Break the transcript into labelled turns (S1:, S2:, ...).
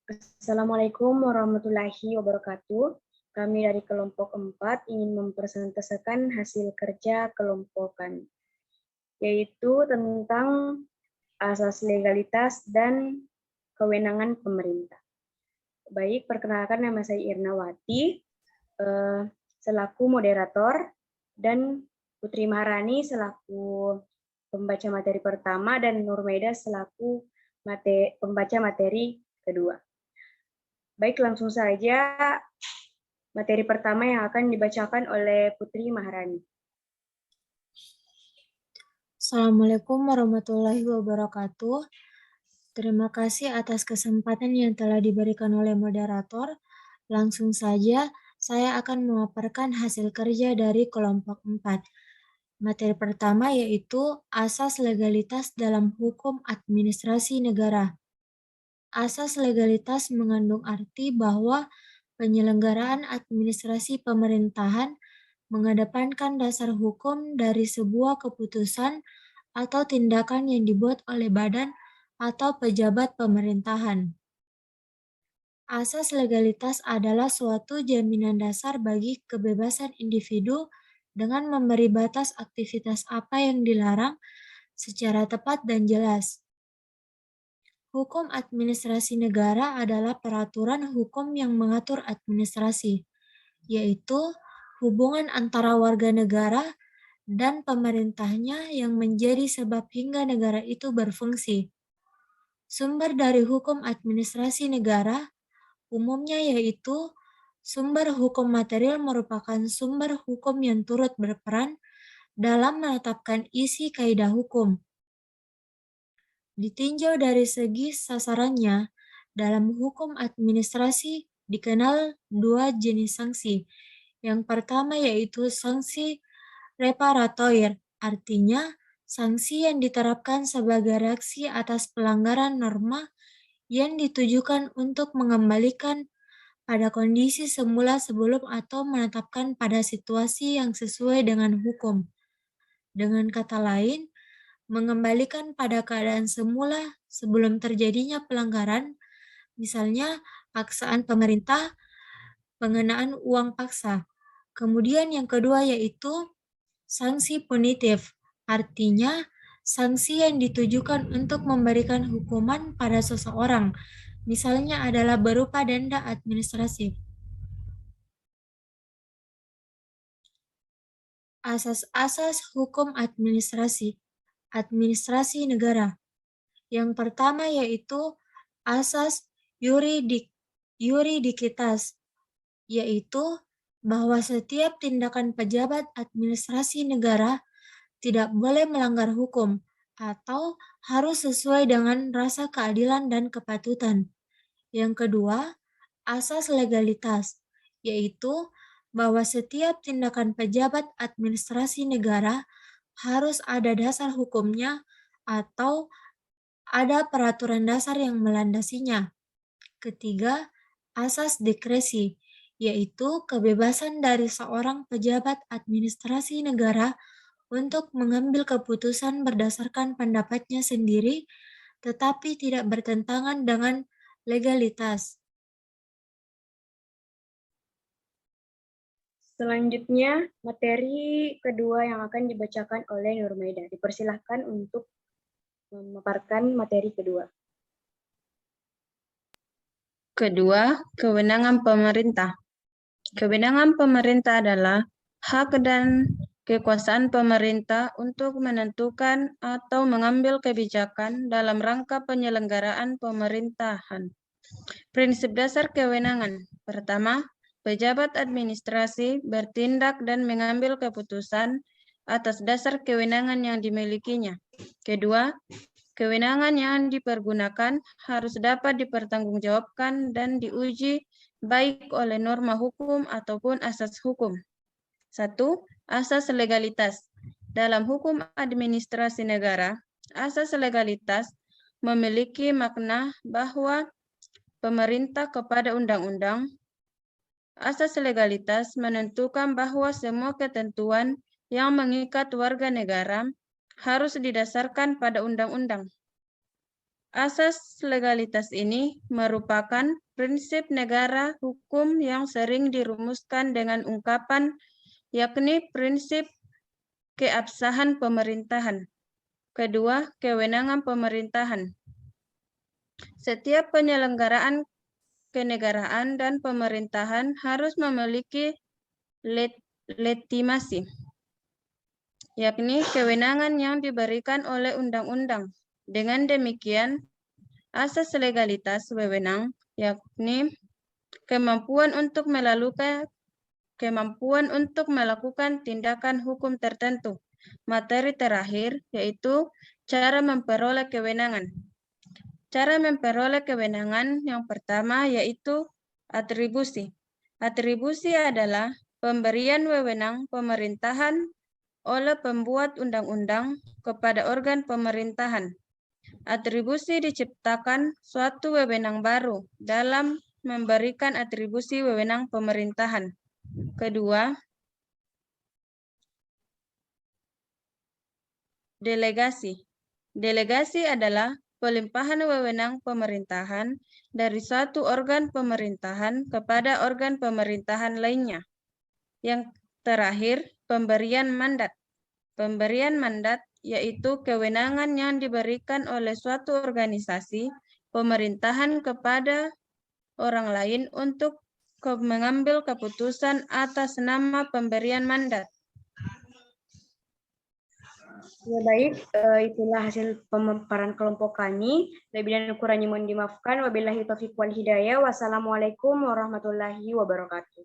S1: Assalamualaikum warahmatullahi wabarakatuh. Kami dari kelompok 4 ingin mempresentasikan hasil kerja kelompokan, yaitu tentang asas legalitas dan kewenangan pemerintah. Baik, perkenalkan nama saya Irnawati, selaku moderator, dan Putri Maharani selaku pembaca materi pertama, dan Nurmaida selaku pembaca materi kedua. Baik, langsung saja materi pertama yang akan dibacakan oleh Putri Maharani.
S2: Assalamualaikum warahmatullahi wabarakatuh. Terima kasih atas kesempatan yang telah diberikan oleh moderator. Langsung saja, saya akan memaparkan hasil kerja dari kelompok 4. Materi pertama yaitu asas legalitas dalam hukum administrasi negara. Asas legalitas mengandung arti bahwa penyelenggaraan administrasi pemerintahan mengedepankan dasar hukum dari sebuah keputusan atau tindakan yang dibuat oleh badan atau pejabat pemerintahan. Asas legalitas adalah suatu jaminan dasar bagi kebebasan individu dengan memberi batas aktivitas apa yang dilarang secara tepat dan jelas. Hukum administrasi negara adalah peraturan hukum yang mengatur administrasi, yaitu hubungan antara warga negara dan pemerintahnya yang menjadi sebab hingga negara itu berfungsi. Sumber dari hukum administrasi negara umumnya yaitu sumber hukum material merupakan sumber hukum yang turut berperan dalam menetapkan isi kaidah hukum. Ditinjau dari segi sasarannya, dalam hukum administrasi dikenal dua jenis sanksi. Yang pertama yaitu sanksi reparatoire, artinya sanksi yang diterapkan sebagai reaksi atas pelanggaran norma yang ditujukan untuk mengembalikan pada kondisi semula sebelum atau menetapkan pada situasi yang sesuai dengan hukum. Dengan kata lain, mengembalikan pada keadaan semula sebelum terjadinya pelanggaran, misalnya paksaan pemerintah, pengenaan uang paksa. Kemudian yang kedua yaitu sanksi punitif, artinya sanksi yang ditujukan untuk memberikan hukuman pada seseorang, misalnya adalah berupa denda administratif. Asas-asas hukum administrasi negara. Yang pertama yaitu asas yuridikitas, yaitu bahwa setiap tindakan pejabat administrasi negara tidak boleh melanggar hukum atau harus sesuai dengan rasa keadilan dan kepatutan. Yang kedua, asas legalitas, yaitu bahwa setiap tindakan pejabat administrasi negara harus ada dasar hukumnya atau ada peraturan dasar yang melandasinya. Ketiga, asas diskresi, yaitu kebebasan dari seorang pejabat administrasi negara untuk mengambil keputusan berdasarkan pendapatnya sendiri, tetapi tidak bertentangan dengan legalitas.
S1: Selanjutnya, materi kedua yang akan dibacakan oleh Nurmaida. Dipersilahkan untuk memaparkan materi kedua.
S3: Kedua, kewenangan pemerintah. Kewenangan pemerintah adalah hak dan kekuasaan pemerintah untuk menentukan atau mengambil kebijakan dalam rangka penyelenggaraan pemerintahan. Prinsip dasar kewenangan. Pertama, pejabat administrasi bertindak dan mengambil keputusan atas dasar kewenangan yang dimilikinya. Kedua, kewenangan yang dipergunakan harus dapat dipertanggungjawabkan dan diuji baik oleh norma hukum ataupun asas hukum. 1. Asas legalitas. Dalam hukum administrasi negara, asas legalitas memiliki makna bahwa pemerintah kepada undang-undang. Asas legalitas menentukan bahwa semua ketentuan yang mengikat warga negara harus didasarkan pada undang-undang. Asas legalitas ini merupakan prinsip negara hukum yang sering dirumuskan dengan ungkapan, yakni prinsip keabsahan pemerintahan. Kedua, kewenangan pemerintahan. Setiap penyelenggaraan kenegaraan dan pemerintahan harus memiliki legitimasi, yakni kewenangan yang diberikan oleh undang-undang. Dengan demikian, asas legalitas wewenang, yakni kemampuan untuk melakukan tindakan hukum tertentu. Materi terakhir yaitu cara memperoleh kewenangan. Cara memperoleh kewenangan yang pertama yaitu atribusi. Atribusi adalah pemberian wewenang pemerintahan oleh pembuat undang-undang kepada organ pemerintahan. Atribusi diciptakan suatu wewenang baru dalam memberikan atribusi wewenang pemerintahan. Kedua, delegasi. Delegasi adalah pelimpahan wewenang pemerintahan dari suatu organ pemerintahan kepada organ pemerintahan lainnya. Yang terakhir, pemberian mandat. Pemberian mandat yaitu kewenangan yang diberikan oleh suatu organisasi pemerintahan kepada orang lain untuk mengambil keputusan atas nama pemberian mandat.
S1: Ya baik, itulah hasil pemaparan kelompok kami. Lebih dan kurangnya mohon dimaafkan. Wabillahi taufiq wal hidayah. Wassalamualaikum warahmatullahi wabarakatuh.